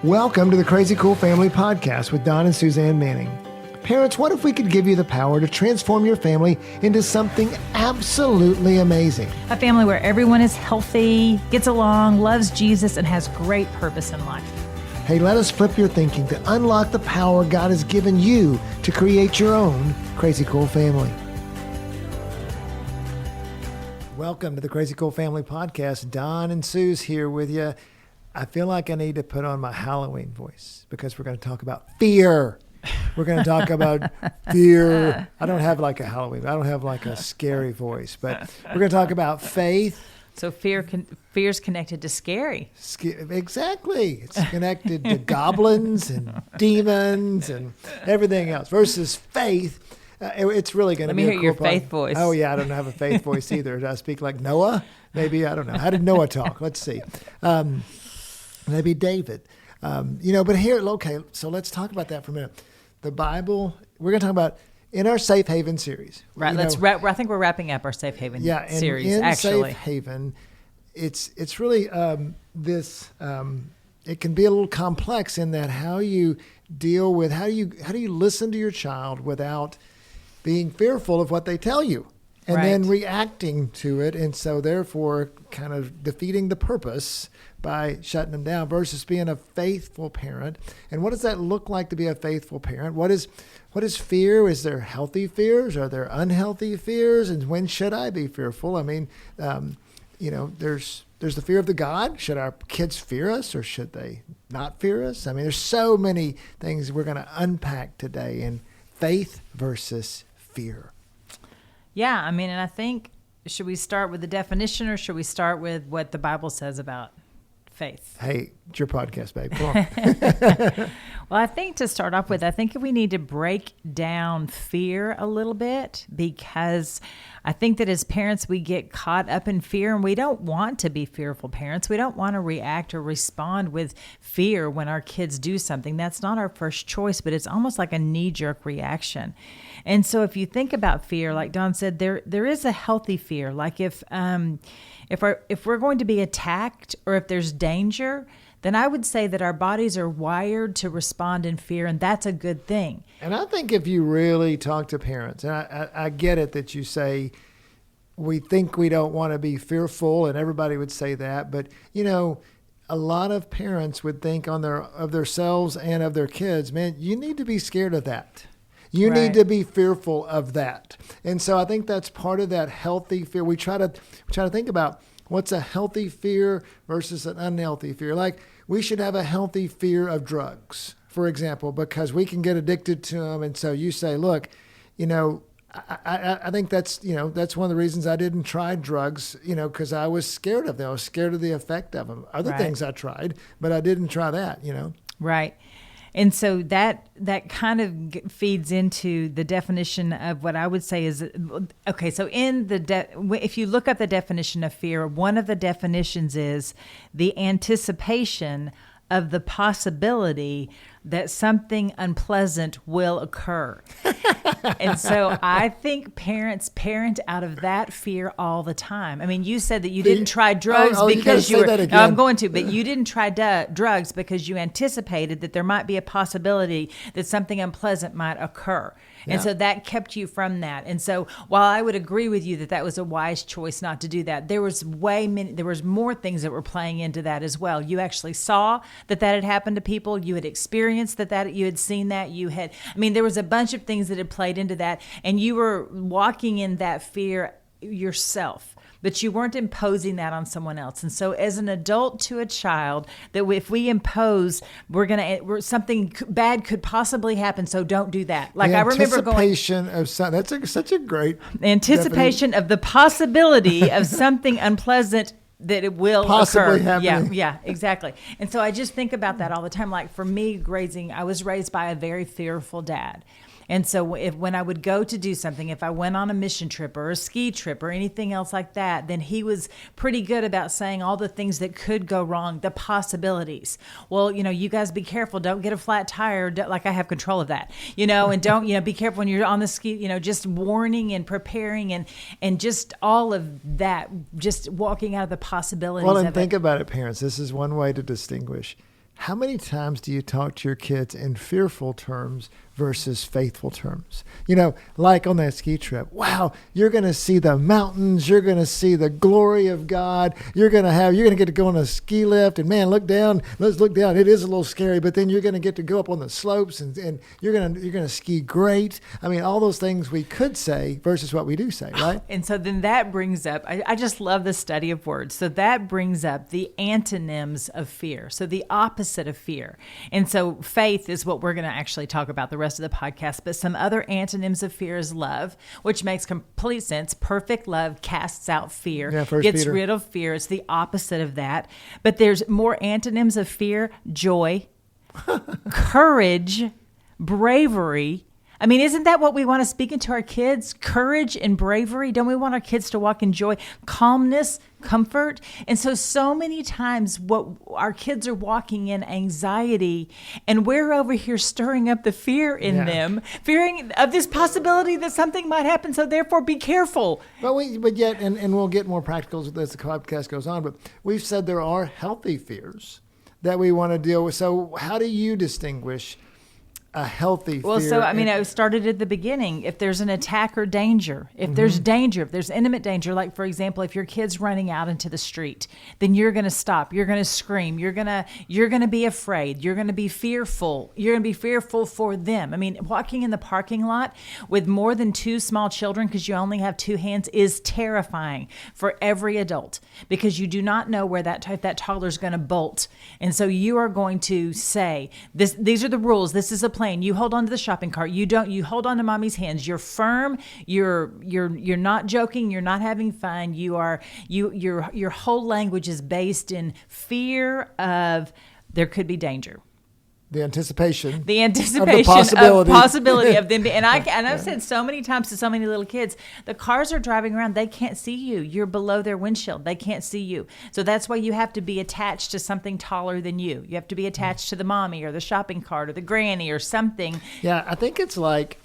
Welcome to the Crazy Cool Family Podcast with Don and Suzanne Manning. Parents, what if we could give you the power to transform your family into something absolutely amazing? A family where everyone is healthy, gets along, loves Jesus, and has great purpose in life. Hey, let us flip your thinking to unlock the power God has given you to create your own Crazy Cool family. Welcome to the Crazy Cool Family Podcast. Don and Suze here with you. I feel like I need to put on my Halloween voice because we're going to talk about fear. We're going to talk about fear. I don't have like a Halloween. I don't have like a scary voice, but we're going to talk about faith. So fear's connected to scary. Exactly. It's connected to goblins and demons and everything else versus faith. It's really going to be a cool Let me hear your faith voice. Oh, yeah. I don't have a faith voice either. Do I speak like Noah? Maybe. I don't know. How did Noah talk? Let's see. Maybe David. But here, okay, so let's talk about that for a minute. The Bible, we're going to talk about in our Safe Haven series. Right. I think we're wrapping up our Safe Haven series, in actually. Safe Haven, it's really it can be a little complex in that how you deal with, how do you listen to your child without being fearful of what they tell you and then reacting to it. And so therefore kind of defeating the purpose by shutting them down versus being a faithful parent. And what does that look like to be a faithful parent? What is fear? Is there healthy fears? Are there unhealthy fears? And when should I be fearful? I mean, there's the fear of the God. Should our kids fear us or should they not fear us? I mean, there's so many things we're going to unpack today in faith versus fear. Yeah, I mean, and I think, should we start with the definition or should we start with what the Bible says about faith? Hey, it's your podcast, babe. Come on. Well, I think to start off with, I think we need to break down fear a little bit because I think that as parents, we get caught up in fear and we don't want to be fearful parents. We don't want to react or respond with fear when our kids do something. That's not our first choice, but it's almost like a knee-jerk reaction. And so if you think about fear, like Don said, there is a healthy fear. Like if we're going to be attacked or if there's danger, then I would say that our bodies are wired to respond in fear, and that's a good thing. And I think if you really talk to parents, and I get it that you say, we think we don't want to be fearful, and everybody would say that, but, a lot of parents would think of themselves and of their kids, man, you need to be scared of that. You need to be fearful of that. And so I think that's part of that healthy fear. We try to think about what's a healthy fear versus an unhealthy fear. Like we should have a healthy fear of drugs, for example, because we can get addicted to them. And so you say, look, I think that's one of the reasons I didn't try drugs, because I was scared of them. I was scared of the effect of them. Other things I tried, but I didn't try that, Right. And so that kind of feeds into the definition of what I would say is, okay, so if you look up the definition of fear, one of the definitions is the anticipation of the possibility that something unpleasant will occur. And so I think parents parent out of that fear all the time. I mean, you said that you didn't try drugs because you were, no, I'm going to, but you didn't try drugs because you anticipated that there might be a possibility that something unpleasant might occur. Yeah. And so that kept you from that. And so while I would agree with you that was a wise choice not to do that, there was more things that were playing into that as well. You actually saw that had happened to people. You had experienced that you had seen that. There was a bunch of things that had played into that, and you were walking in that fear yourself. But you weren't imposing that on someone else. And so as an adult to a child, that if we impose, something bad could possibly happen, so don't do that. Like I remember going... Anticipation of something. That's such a great... Anticipation of the possibility of something unpleasant that it will possibly occur. Happening. Yeah, exactly. And so I just think about that all the time. Like for me, I was raised by a very fearful dad. And so when I would go to do something, if I went on a mission trip or a ski trip or anything else like that, then he was pretty good about saying all the things that could go wrong, the possibilities. Well, you guys be careful. Don't get a flat tire. Like I have control of that, and don't, be careful when you're on the ski, just warning and preparing and just all of that, just walking out of the possibilities. Well, and think about it, parents. This is one way to distinguish. how many times do you talk to your kids in fearful terms versus faithful terms? You know, like on that ski trip, wow, you're going to see the mountains. You're going to see the glory of God. You're going to get to go on a ski lift and man, look down. Let's look down. It is a little scary, but then you're going to get to go up on the slopes and you're going to ski great. I mean, all those things we could say versus what we do say, right? And so then that brings up, I just love the study of words. So that brings up the antonyms of fear. So the opposite of fear. And so faith is what we're going to actually talk about the rest of the podcast. But some other antonyms of fear is love, which makes complete sense. Perfect love casts out fear, gets Peter. rid of fear. It's the opposite of that. But there's more antonyms of fear: joy, courage, bravery. I mean, isn't that what we want to speak into our kids? Courage and bravery. Don't we want our kids to walk in joy, calmness, comfort? And so many times what our kids are walking in anxiety, and we're over here stirring up the fear in them, fearing of this possibility that something might happen. So therefore be careful. But yet, and we'll get more practical as the podcast goes on, but we've said there are healthy fears that we want to deal with. So how do you distinguish a healthy fear? Well, so, I mean, I started at the beginning. If there's an attack or danger, if there's danger, if there's intimate danger, like, for example, if your kid's running out into the street, then you're going to stop. You're going to scream. You're going to be afraid. You're going to be fearful. You're going to be fearful for them. I mean, walking in the parking lot with more than 2 small children, because you only have 2 hands, is terrifying for every adult, because you do not know where that toddler's going to bolt. And so you are going to say, these are the rules. This is a plan. You hold on to the shopping cart. You hold on to mommy's hands. You're firm. You're not joking. You're not having fun. Your whole language is based in fear of there could be danger. The anticipation of the possibility of them. And I've said so many times to so many little kids, the cars are driving around. They can't see you. You're below their windshield. They can't see you. So that's why you have to be attached to something taller than you. You have to be attached to the mommy or the shopping cart or the granny or something. Yeah, I think it's like,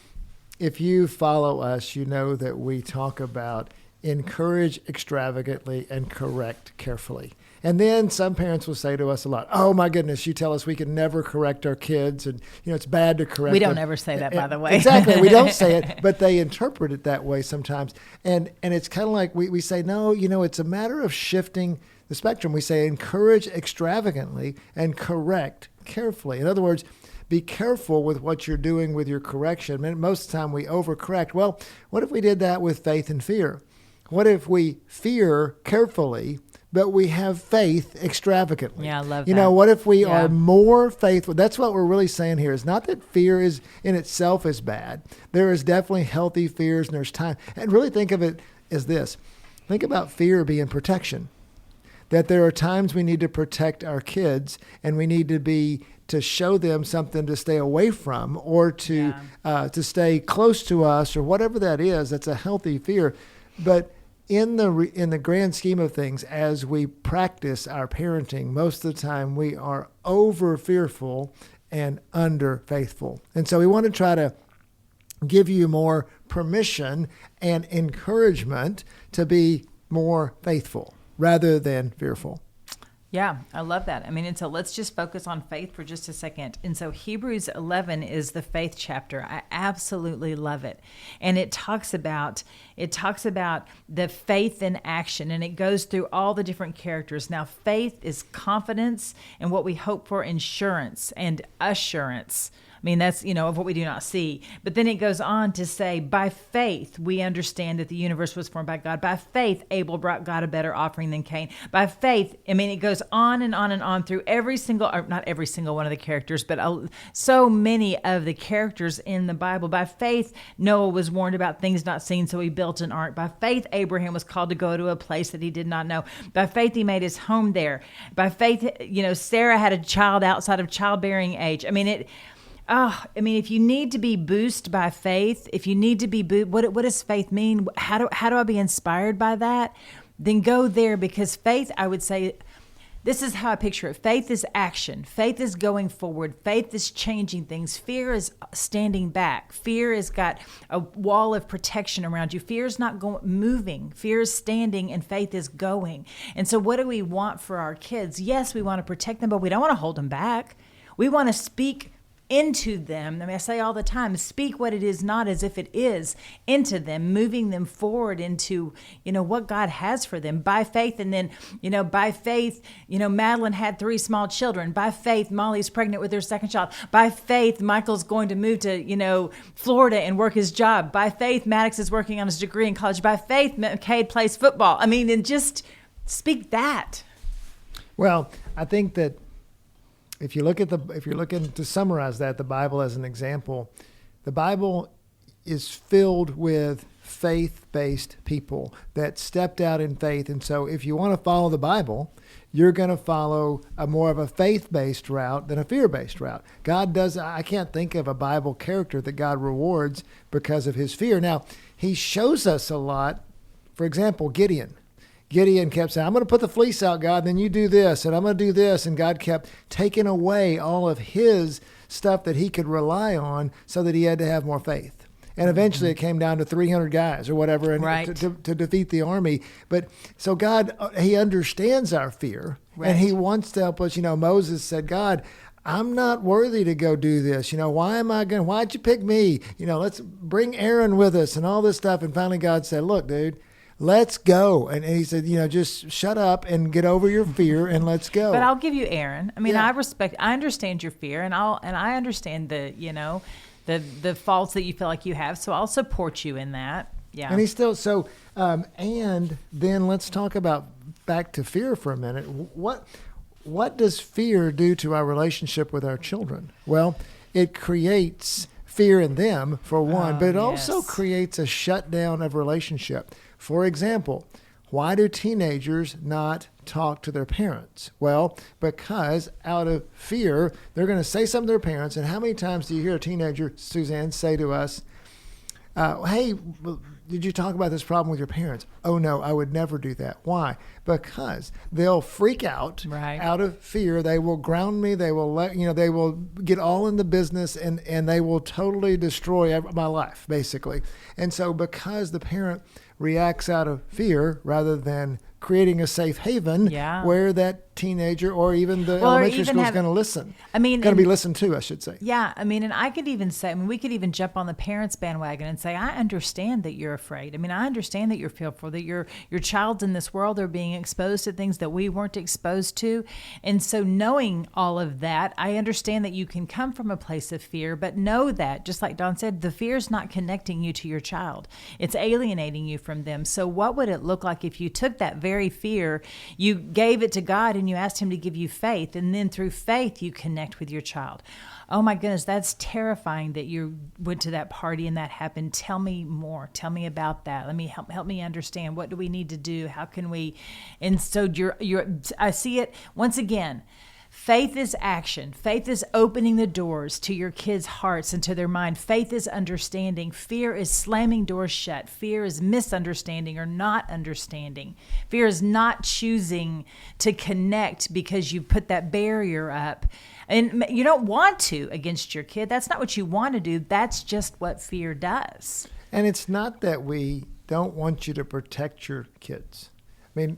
if you follow us, you know that we talk about encourage extravagantly and correct carefully. And then some parents will say to us a lot, oh my goodness, you tell us we can never correct our kids, and it's bad to correct them. We don't ever say that, by the way. Exactly. We don't say it, but they interpret it that way sometimes. And it's kind of like we say, no, it's a matter of shifting the spectrum. We say encourage extravagantly and correct carefully. In other words, be careful with what you're doing with your correction. I mean, most of the time we overcorrect. Well, what if we did that with faith and fear? What if we fear carefully, but we have faith extravagantly? Yeah, I love that. What if we are more faithful? That's what we're really saying here. Is not that fear is in itself is bad. There is definitely healthy fears, and there's time. And really think of it as this. Think about fear being protection. That there are times we need to protect our kids, and we need to show them something to stay away from, or to stay close to us, or whatever that is. That's a healthy fear. But in the grand scheme of things, as we practice our parenting, most of the time we are over fearful and under faithful. And so we want to try to give you more permission and encouragement to be more faithful rather than fearful. Yeah, I love that. I mean, and so let's just focus on faith for just a second. And so Hebrews 11 is the faith chapter. I absolutely love it. And it talks about the faith in action, and it goes through all the different characters. Now, faith is confidence and what we hope for, insurance and assurance. I mean, that's, of what we do not see. But then it goes on to say, by faith, we understand that the universe was formed by God. By faith, Abel brought God a better offering than Cain. By faith, I mean, it goes on and on and on through every single, or not every single one of the characters, but so many of the characters in the Bible. By faith, Noah was warned about things not seen, so he built an ark. By faith, Abraham was called to go to a place that he did not know. By faith, he made his home there. By faith, Sarah had a child outside of childbearing age. I mean, if you need to be boosted by faith, what does faith mean? How do I be inspired by that? Then go there, because faith, I would say, This is how I picture it. Faith is action. Faith is going forward. Faith is changing things. Fear is standing back. Fear has got a wall of protection around you. Fear is not moving. Fear is standing, and faith is going. And so what do we want for our kids? Yes, we want to protect them, but we don't want to hold them back. We want to speak into them. I mean, I say all the time, speak what it is not as if it is into them, moving them forward into, what God has for them by faith. And then, by faith, Madeline had 3 small children. By faith, Molly's pregnant with her second child. By faith, Michael's going to move to, Florida and work his job. By faith, Maddox is working on his degree in college. By faith, Cade plays football. I mean, and just speak that. Well, I think that if you're looking to summarize that, the Bible as an example, the Bible is filled with faith-based people that stepped out in faith. And so if you want to follow the Bible, you're going to follow a more of a faith-based route than a fear-based route. I can't think of a Bible character that God rewards because of his fear. Now, he shows us a lot. For example, Gideon kept saying, I'm going to put the fleece out, God, then you do this, and I'm going to do this. And God kept taking away all of his stuff that he could rely on so that he had to have more faith. And eventually it came down to 300 guys or whatever and to defeat the army. But so God, he understands our fear, and he wants to help us. Moses said, God, I'm not worthy to go do this. Why'd you pick me? Let's bring Aaron with us and all this stuff. And finally God said, look, dude, let's go. And he said, just shut up and get over your fear and let's go. But I'll give you Aaron. I mean, I understand your fear, and I understand the faults that you feel like you have. So I'll support you in that. Yeah. And he's still, and then let's talk about back to fear for a minute. What does fear do to our relationship with our children? Well, it creates fear in them for one, but it also creates a shutdown of relationship. For example, why do teenagers not talk to their parents? Well, because out of fear, they're going to say something to their parents. And how many times do you hear a teenager, Suzanne, say to us, hey, did you talk about this problem with your parents? Oh, no, I would never do that. Why? Because they'll freak out out of fear. They will ground me. They will they will get all in the business and they will totally destroy my life, basically. And so because the parent reacts out of fear rather than creating a safe haven where that teenager or even the elementary school is going to listen. Going to be listened to, I should say. Yeah. And I could even say, we could even jump on the parents' bandwagon and say, I understand that you're afraid. I understand that you're fearful, that your child's in this world, they're being exposed to things that we weren't exposed to. And so knowing all of that, I understand that you can come from a place of fear, but know that, just like Dawn said, the fear is not connecting you to your child. It's alienating you from them. So what would it look like if you took that very fear, you gave it to God, and you asked him to give you faith, and then through faith you connect with your child? Oh my goodness, that's terrifying that you went to that party and that happened. Tell me more. Tell me about that. Let me help me understand. What do we need to do? How can we? And so I see it once again. Faith is action. Faith is opening the doors to your kids' hearts and to their mind. Faith is understanding. Fear is slamming doors shut. Fear is misunderstanding or not understanding. Fear is not choosing to connect because you put that barrier up. And you don't want to against your kid. That's not what you want to do. That's just what fear does. And it's not that we don't want you to protect your kids.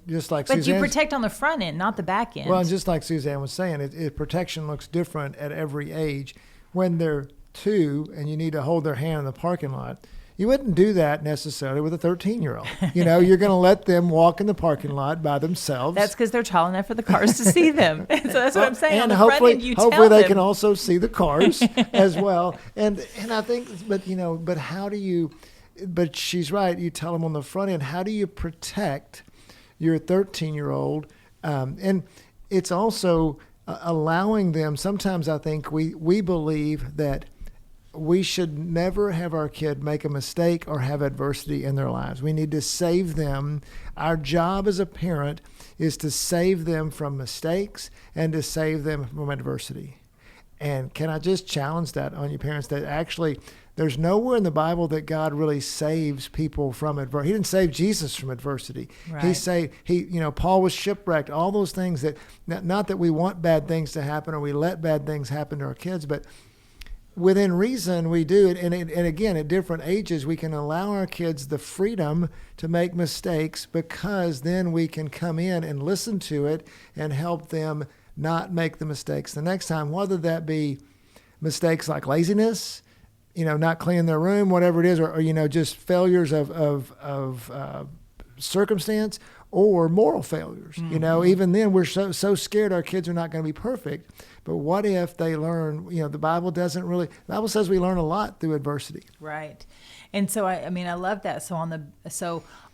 Just like But you protect on the front end, not the back end. Well, just like Suzanne was saying, protection looks different at every age. When they're 2 and you need to hold their hand in the parking lot, you wouldn't do that necessarily with a 13-year-old. You're going to let them walk in the parking lot by themselves. That's because they're tall enough for the cars to see them. So that's what I'm saying. And on the front end, hopefully they can also see the cars as well. And I think, but how do you? But she's right. You tell them on the front end. How do you protect your 13-year-old? And it's also allowing them. Sometimes I think we believe that we should never have our kid make a mistake or have adversity in their lives. We need to save them. Our job as a parent is to save them from mistakes and to save them from adversity. And can I just challenge that on you parents, that actually There's nowhere in the Bible that God really saves people from adversity. He didn't save Jesus from adversity. Right. Paul was shipwrecked. All those things that, not that we want bad things to happen or we let bad things happen to our kids, but within reason we do it. And again, at different ages, we can allow our kids the freedom to make mistakes, because then we can come in and listen to it and help them not make the mistakes the next time, whether that be mistakes like laziness, not cleaning their room, whatever it is, or just failures of circumstance, or moral failures. Mm-hmm. Even then we're so scared our kids are not going to be perfect. But what if they learn, the Bible says we learn a lot through adversity. Right. And so I love that. So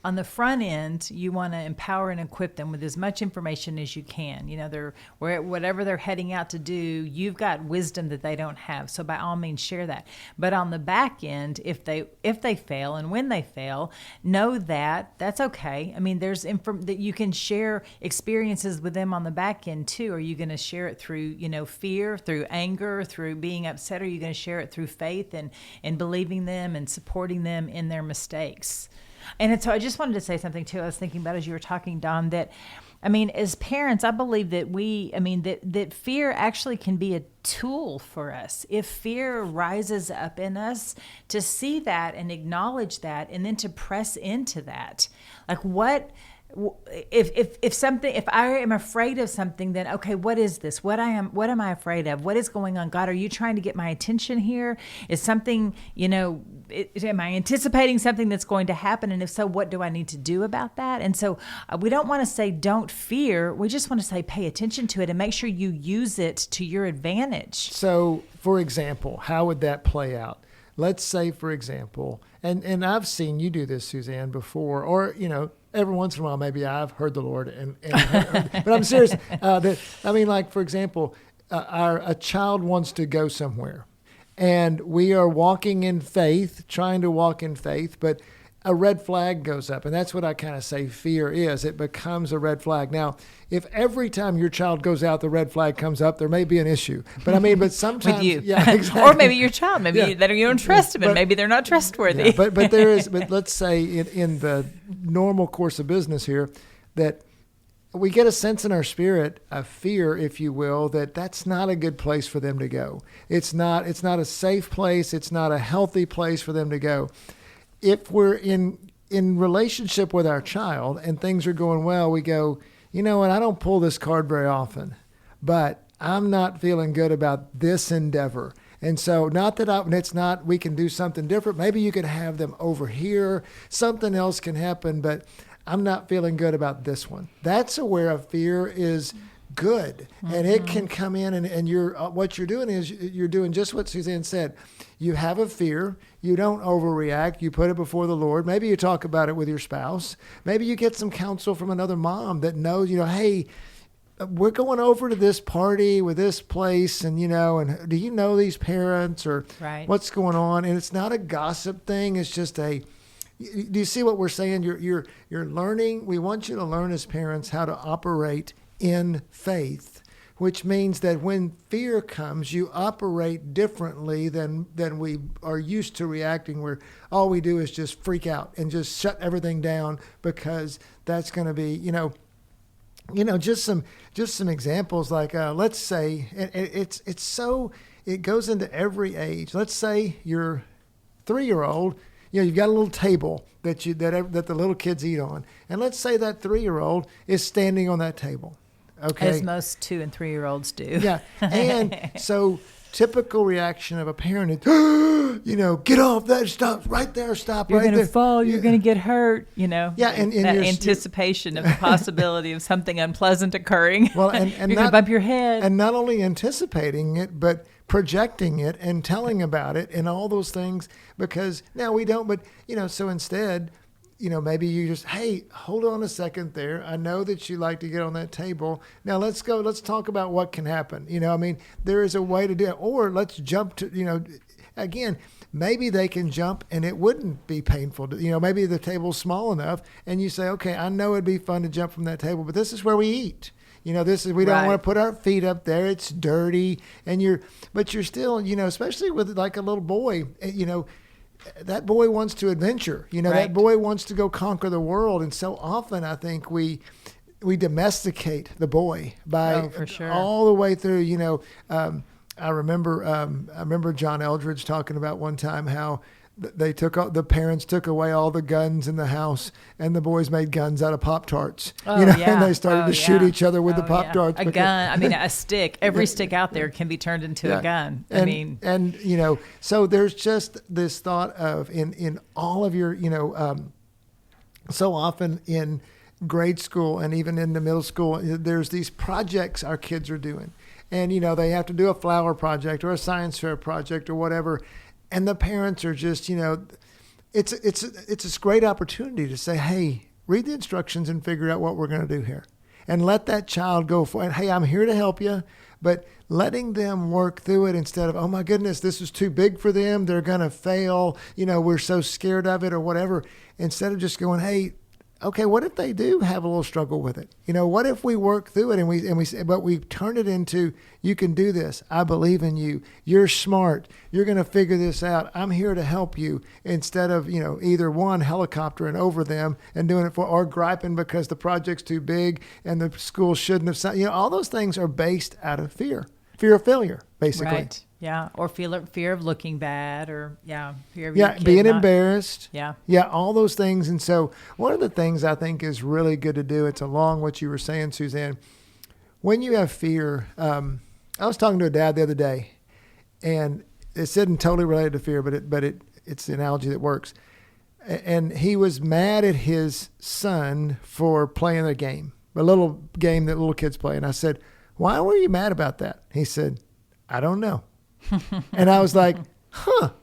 on the front end, you want to empower and equip them with as much information as you can. Whatever they're heading out to do, you've got wisdom that they don't have. So by all means, share that. But on the back end, if they fail and when they fail, know that that's okay. There's that you can share experiences with them on the back end too. Are you going to share it through, fear, through anger, through being upset? Or are you going to share it through faith and believing them and supporting them in their mistakes? And so I just wanted to say something too. I was thinking about as you were talking, Don, that as parents, I believe that that fear actually can be a tool for us. If fear rises up in us, to see that and acknowledge that, and then to press into that. Like if I am afraid of something, then okay, what is this? What am I afraid of? What is going on? God, are you trying to get my attention here? Is something, am I anticipating something that's going to happen? And if so, what do I need to do about that? And so we don't want to say don't fear. We just want to say pay attention to it and make sure you use it to your advantage. So, for example, how would that play out? Let's say, for example, and I've seen you do this, Suzanne, before, or, every once in a while, maybe I've heard the Lord, but I'm serious. For example, a child wants to go somewhere, and we are walking in faith, trying to walk in faith, but a red flag goes up, and that's what I kind of say fear is. It becomes a red flag. Now, if every time your child goes out, the red flag comes up, there may be an issue. But sometimes with you, yeah, exactly. Or maybe your child, maybe you don't trust them, and maybe they're not trustworthy. Yeah, but let's say in the normal course of business here, that we get a sense in our spirit, a fear, if you will, that that's not a good place for them to go. It's not a safe place. It's not a healthy place for them to go. If we're in relationship with our child and things are going well, we go, you know what, I don't pull this card very often, but I'm not feeling good about this endeavor. And so we can do something different. Maybe you could have them over here. Something else can happen, but I'm not feeling good about this one. That's where a fear is good. Mm-hmm. And it can come in and what you're doing is you're doing just what Suzanne said. You have a fear. You don't overreact. You put it before the Lord. Maybe you talk about it with your spouse. Maybe you get some counsel from another mom that knows, hey, we're going over to this party with this place, and and do you know these parents, or right. What's going on? And it's not a gossip thing. It's just do you see what we're saying? You're learning. We want you to learn as parents how to operate in faith, which means that when fear comes, you operate differently than we are used to reacting, where all we do is just freak out and just shut everything down, because that's going to be, just some examples. Like let's say it goes into every age. Let's say your 3-year-old, you've got a little table that the little kids eat on, and let's say that 3-year-old is standing on that table. Okay. As most 2- and 3-year-olds do. Yeah. And so typical reaction of a parent is, get off that, stop right there, stop you're right there. You're going to fall, you're going to get hurt, Yeah, and that anticipation of the possibility of something unpleasant occurring. Well, and you're going to bump your head. And not only anticipating it, but projecting it and telling about it and all those things, because now we don't, but, so instead, maybe you just, hey, hold on a second there. I know that you like to get on that table. Now let's talk about what can happen. There is a way to do it. Or let's jump to, again, maybe they can jump and it wouldn't be painful. Maybe the table's small enough and you say, okay, I know it'd be fun to jump from that table, but this is where we eat. We don't want to put our feet up there. It's dirty. But you're still, especially with like a little boy, that boy wants to adventure. You know, Right. that boy wants to go conquer the world. And so often I think we domesticate the boy by for sure. all the way through, I remember John Eldridge talking about one time how the parents took away all the guns in the house, and the boys made guns out of Pop-Tarts. Oh, yeah. And they started to shoot each other with the Yeah. Pop-Tarts. A gun. I mean, a stick. Every stick out there can be turned into a gun. And so there's just this thought of in all of your, so often in grade school and even in the middle school, there's these projects our kids are doing. And, they have to do a flower project or a science fair project or whatever. And the parents are just, it's this great opportunity to say, hey, read the instructions and figure out what we're going to do here. And let that child go for it. Hey, I'm here to help you. But letting them work through it instead of, oh my goodness, this is too big for them. They're going to fail. We're so scared of it or whatever. Instead of just going, hey, okay, what if they do have a little struggle with it? What if we work through it and we turn it into, you can do this. I believe in you. You're smart. You're going to figure this out. I'm here to help you, instead of, either one, helicoptering over them and doing it or griping because the project's too big and the school shouldn't have signed. All those things are based out of fear of failure, basically. Right. Yeah. Or fear of looking bad, or fear of being embarrassed. Yeah. All those things. And so one of the things I think is really good to do, it's along what you were saying, Suzanne, when you have fear. I was talking to a dad the other day, and it isn't totally related to fear, but it's the analogy that works. And he was mad at his son for playing a game, a little game that little kids play. And I said, why were you mad about that? He said, I don't know. And I was like,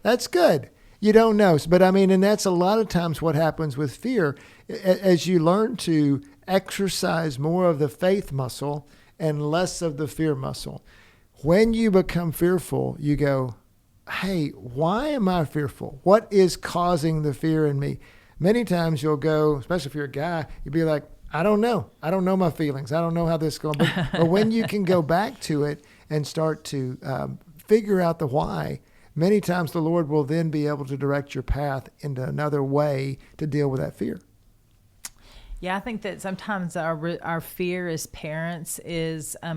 that's good. You don't know. But and that's a lot of times what happens with fear. As you learn to exercise more of the faith muscle and less of the fear muscle, when you become fearful, you go, hey, why am I fearful? What is causing the fear in me? Many times you'll go, especially if you're a guy, you'll be like, I don't know. I don't know my feelings. I don't know how this is going. But when you can go back to it and start to figure out the why, many times the Lord will then be able to direct your path into another way to deal with that fear. Yeah, I think that sometimes our fear as parents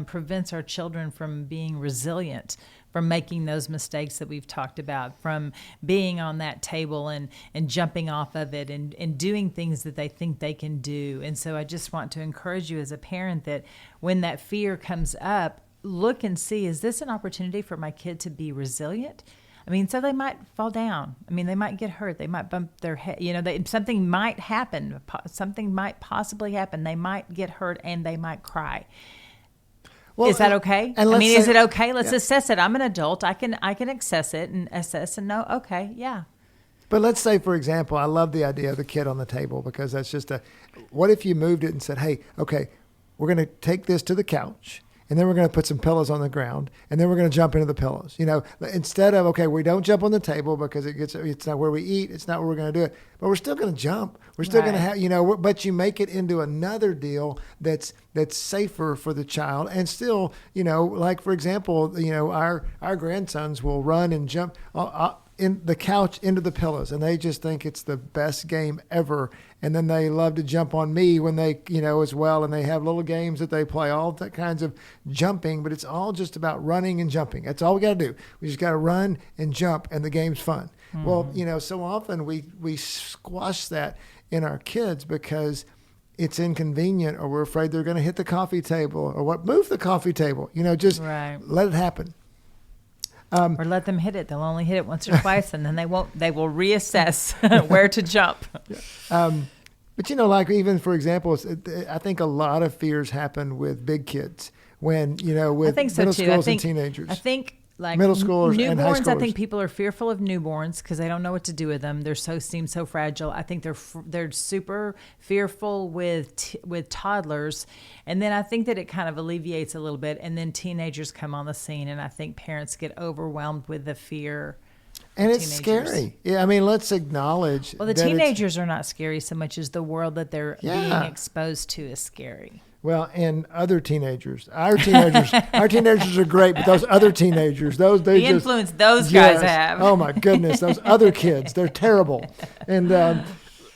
prevents our children from being resilient, from making those mistakes that we've talked about, from being on that table and jumping off of it and doing things that they think they can do. And so I just want to encourage you as a parent that when that fear comes up, look and see, is this an opportunity for my kid to be resilient? So they might fall down. They might get hurt. They might bump their head. Something might happen. Something might possibly happen. They might get hurt and they might cry. Well, is that okay? Is it okay? Let's assess it. I'm an adult. I can assess it and assess and know, okay, yeah. But let's say, for example, I love the idea of the kid on the table, because that's just what if you moved it and said, hey, okay, we're going to take this to the couch, and then we're going to put some pillows on the ground, and then we're going to jump into the pillows. Instead of, okay, we don't jump on the table because it's not where we eat. It's not where we're going to do it. But we're still going to jump. We're still going to have, but you make it into another deal that's safer for the child. And still, like, for example, our grandsons will run and jump in the couch into the pillows, and they just think it's the best game ever. And then they love to jump on me when they, as well. And they have little games that they play, all that kinds of jumping, but it's all just about running and jumping. That's all we got to do. We just got to run and jump, and the game's fun. Mm-hmm. Well, so often we squash that in our kids because it's inconvenient, or we're afraid they're going to hit the coffee table, or move the coffee table, just let it happen. Or let them hit it. They'll only hit it once or twice, and then they will reassess where to jump. But like, even for example, I think a lot of fears happen with big kids when, with I think so middle too. schools and teenagers. I think like middle schoolers newborns, and high schoolers. I think people are fearful of newborns because they don't know what to do with them. Seem so fragile. I think they're super fearful with toddlers, and then I think that it kind of alleviates a little bit, and then teenagers come on the scene, and I think parents get overwhelmed with the fear. And it's scary. Yeah, let's acknowledge. Well, the teenagers are not scary so much as the world that they're being exposed to is scary. Well, and other teenagers. Our teenagers are great, but those other teenagers, The influence those guys yes. have. Oh my goodness, those other kids, they're terrible. And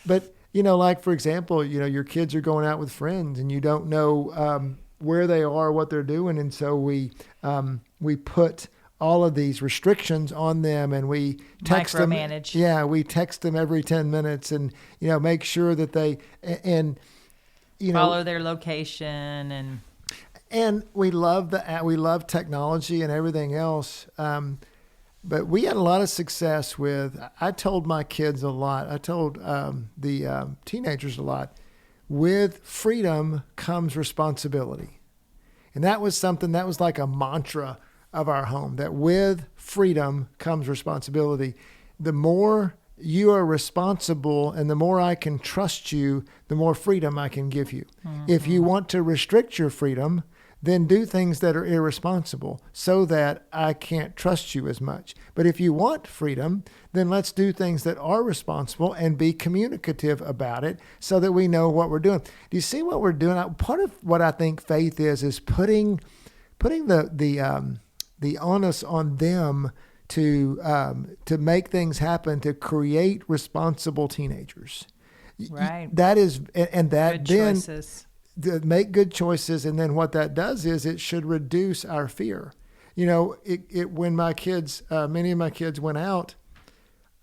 but like for example, your kids are going out with friends, and you don't know where they are, what they're doing, and so we put all of these restrictions on them, and we text them. Yeah, we text them every 10 minutes, and make sure that they follow their location, and we love technology and everything else. But we had a lot of success with. I told my kids a lot. I told the teenagers a lot. With freedom comes responsibility, and that was something that was like a mantra of our home. That with freedom comes responsibility. The more you are responsible, and the more I can trust you, the more freedom I can give you. Mm-hmm. If you want to restrict your freedom, then do things that are irresponsible so that I can't trust you as much. But if you want freedom, then let's do things that are responsible and be communicative about it so that we know what we're doing. Do you see what we're doing? Part of what I think faith is putting the onus on them to make things happen, to create responsible teenagers. Right. That is, and that good then choices. Make good choices. And then what that does is it should reduce our fear. When my kids, many of my kids went out,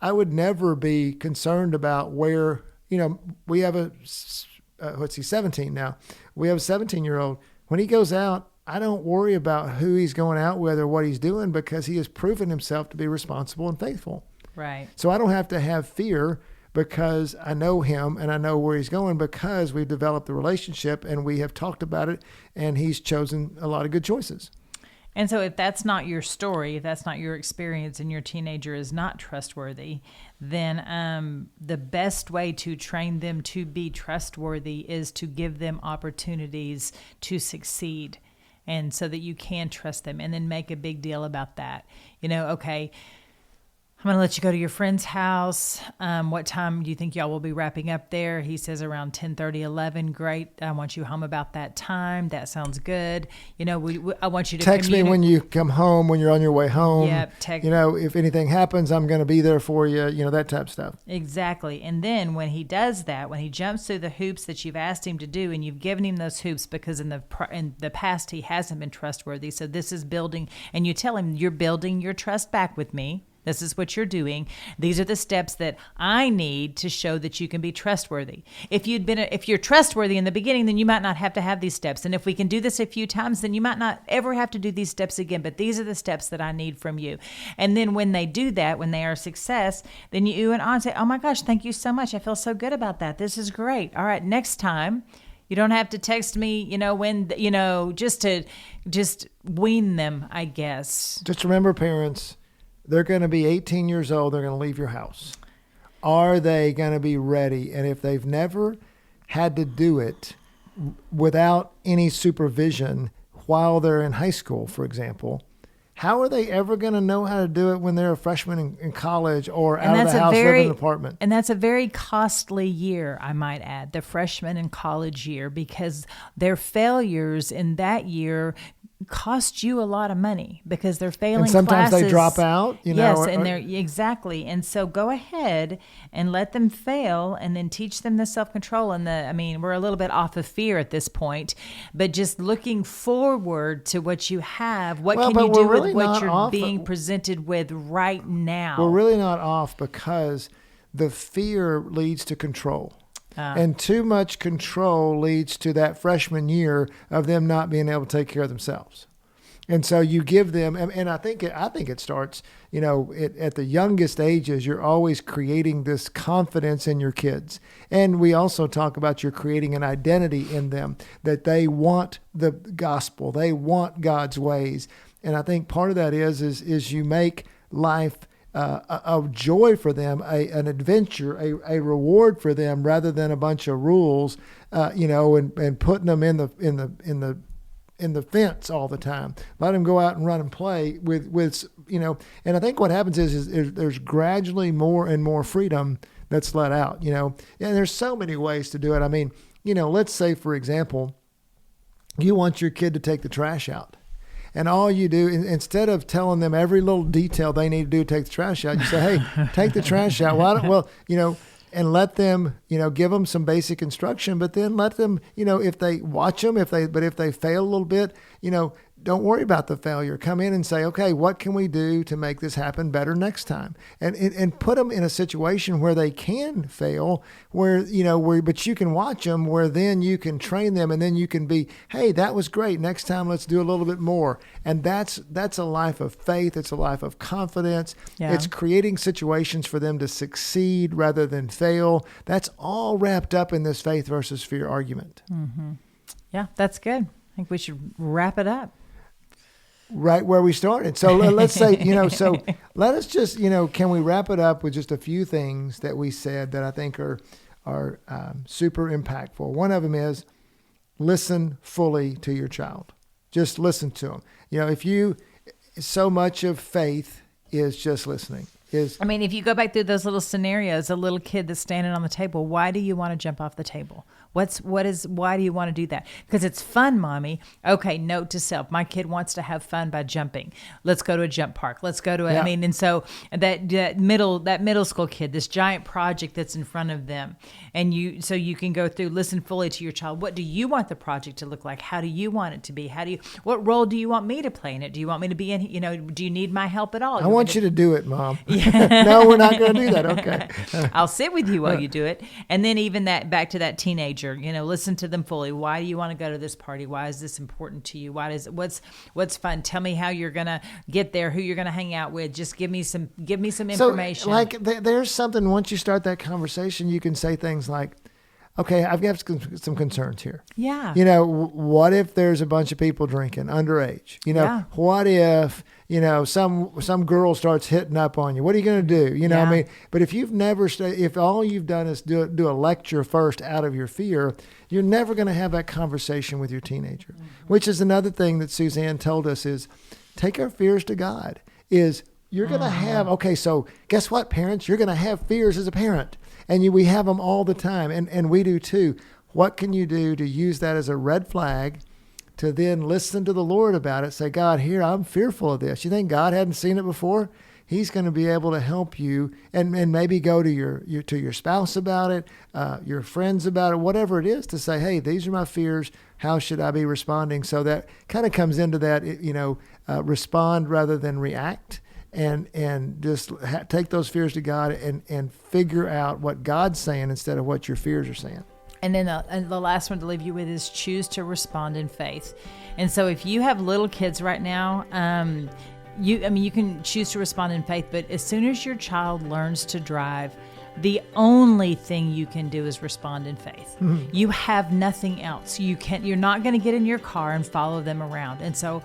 I would never be concerned about where, we have 17 now. We have a 17-year-old. When he goes out, I don't worry about who he's going out with or what he's doing, because he has proven himself to be responsible and faithful. Right. So I don't have to have fear, because I know him and I know where he's going, because we've developed the relationship and we have talked about it, and he's chosen a lot of good choices. And so if that's not your story, if that's not your experience, and your teenager is not trustworthy, then the best way to train them to be trustworthy is to give them opportunities to succeed. And so that you can trust them, and then make a big deal about that. Okay, I'm going to let you go to your friend's house. What time do you think y'all will be wrapping up there? He says around 10:30, 11. Great. I want you home about that time. That sounds good. I want you to text me when you come home, when you're on your way home. Yep. If anything happens, I'm going to be there for you, that type of stuff. Exactly. And then when he does that, when he jumps through the hoops that you've asked him to do, and you've given him those hoops because in the past he hasn't been trustworthy. So this is building, and you tell him, you're building your trust back with me. This is what you're doing. These are the steps that I need to show that you can be trustworthy. If you're trustworthy in the beginning, then you might not have to have these steps. And if we can do this a few times, then you might not ever have to do these steps again. But these are the steps that I need from you. And then when they do that, when they are a success, then you and I say, oh my gosh, thank you so much. I feel so good about that. This is great. All right, next time, you don't have to text me, just wean them, I guess. Just remember, parents, they're going to be 18 years old. They're going to leave your house. Are they going to be ready? And if they've never had to do it without any supervision while they're in high school, for example, how are they ever going to know how to do it when they're a freshman in college or out of the house living in an apartment? And that's a very costly year, I might add, the freshman and college year, because their failures in that year cost you a lot of money, because they're failing and sometimes classes. They drop out, Yes, and they're exactly. And so go ahead and let them fail, and then teach them the self-control and we're a little bit off of fear at this point, but just looking forward to what you have. What can you do with what you're being presented with right now? We're really not off, because the fear leads to control. And too much control leads to that freshman year of them not being able to take care of themselves. And so you give them, and I think it starts, at the youngest ages, you're always creating this confidence in your kids. And we also talk about you're creating an identity in them, that they want the gospel, they want God's ways. And I think part of that is you make life a joy for them, an adventure, a reward for them, rather than a bunch of rules, and putting them in the fence all the time. Let them go out and run and play with. And I think what happens is there's gradually more and more freedom that's let out. And there's so many ways to do it. Let's say, for example, you want your kid to take the trash out. And all you do, instead of telling them every little detail they need to do to take the trash out, you say, hey, take the trash out. And let them, give them some basic instruction, but then let them, if they watch them, if they fail a little bit, don't worry about the failure. Come in and say, okay, what can we do to make this happen better next time? And put them in a situation where they can fail, but you can watch them, where then you can train them, and then you can be, hey, that was great. Next time, let's do a little bit more. And that's a life of faith. It's a life of confidence. Yeah. It's creating situations for them to succeed rather than fail. That's all wrapped up in this faith versus fear argument. Mm-hmm. Yeah, that's good. I think we should wrap it up. Right where we started. So let's say, so let us just, can we wrap it up with just a few things that we said that I think are super impactful. One of them is listen fully to your child. Just listen to them. So much of faith is just listening. If you go back through those little scenarios, a little kid that's standing on the table, why do you want to jump off the table? Why do you want to do that? Because it's fun, Mommy. Okay, note to self. My kid wants to have fun by jumping. Let's go to a jump park. Let's go to and so that middle school kid, this giant project that's in front of them. And you can go through, listen fully to your child. What do you want the project to look like? How do you want it to be? What role do you want me to play in it? Do you want me to be in, do you need my help at all? I want you to do it, Mom. No, we're not going to do that. Okay. I'll sit with you while you do it. And then even back to that teenager, listen to them fully. Why do you want to go to this party? Why is this important to you? What's fun? Tell me how you're going to get there, who you're going to hang out with. Just give me some information. So there's something, once you start that conversation, you can say things like, okay, I've got some concerns here. Yeah. What if there's a bunch of people drinking underage? What if, some girl starts hitting up on you? What are you going to do? What I mean? But if you've never, if all you've done is do a lecture first out of your fear, you're never going to have that conversation with your teenager, which is another thing that Suzanne told us is take our fears to God. You're going to have, okay, so guess what, parents? You're going to have fears as a parent. And we have them all the time, and we do too. What can you do to use that as a red flag to then listen to the Lord about it? Say, God, here, I'm fearful of this. You think God hadn't seen it before? He's going to be able to help you, and maybe go to your spouse about it, your friends about it, whatever it is, to say, hey, these are my fears. How should I be responding? So that kind of comes into that, respond rather than react. And just take those fears to God and figure out what God's saying instead of what your fears are saying. And then the last one to leave you with is choose to respond in faith. And so if you have little kids right now, you can choose to respond in faith, but as soon as your child learns to drive, the only thing you can do is respond in faith. Mm-hmm. You have nothing else. You're not going to get in your car and follow them around. And so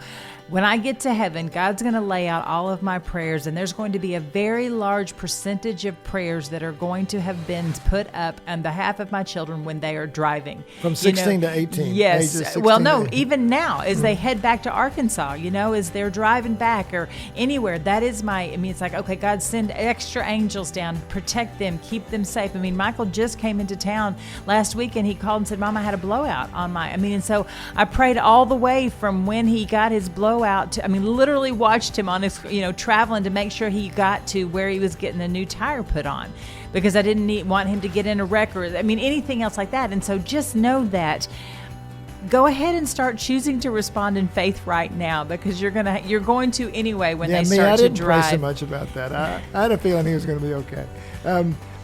when I get to heaven, God's going to lay out all of my prayers, and there's going to be a very large percentage of prayers that are going to have been put up on behalf of my children when they are driving. From 16 to 18. Yes. Well, no, even now, as they head back to Arkansas, as they're driving back or anywhere, that is it's like, okay, God, send extra angels down, protect them, keep them safe. Michael just came into town last week, and he called and said, Mom, I had a blowout on and so I prayed all the way from when he got his blowout to, literally watched him on his, traveling to make sure he got to where he was getting a new tire put on, because I didn't want him to get in a wreck or, anything else like that. And so just know that. Go ahead and start choosing to respond in faith right now, because you're going to anyway when they start to drive. I didn't pray so much about that. I had a feeling he was going to be okay.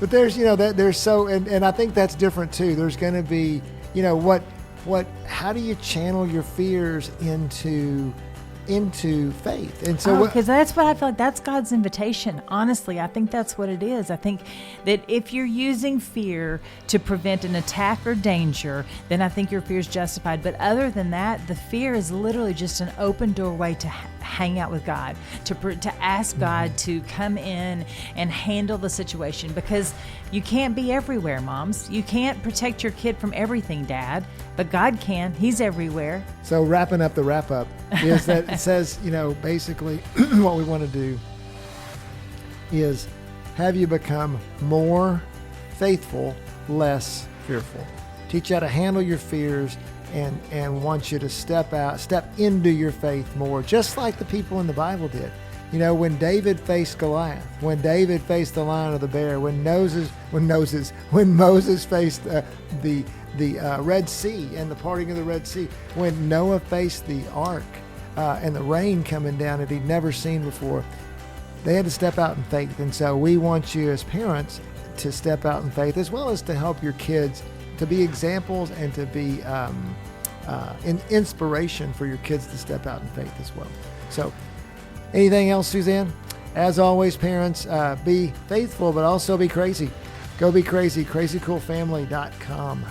But there's, and I think that's different too. There's going to be, how do you channel your fears into faith? And so because that's what I feel like, that's God's invitation. Honestly, I think that's what it is. I think that if you're using fear to prevent an attack or danger, then I think your fear is justified. But other than that, the fear is literally just an open doorway to hang out with God, to ask God to come in and handle the situation, because you can't be everywhere, moms. You can't protect your kid from everything, Dad, but God can. He's everywhere. So wrapping up the wrap up is that it says, basically what we want to do is have you become more faithful, less fearful. Teach you how to handle your fears and wants you to step into your faith more, just like the people in the Bible did. You know, when David faced Goliath, when David faced the lion or the bear, when Moses faced the Red Sea and the parting of the Red Sea, when Noah faced the ark and the rain coming down that he'd never seen before, they had to step out in faith. And so we want you as parents to step out in faith, as well as to help your kids to be examples and to be an inspiration for your kids to step out in faith as well. So anything else, Suzanne? As always, parents, be faithful, but also be crazy. Go be crazy, crazycoolfamily.com.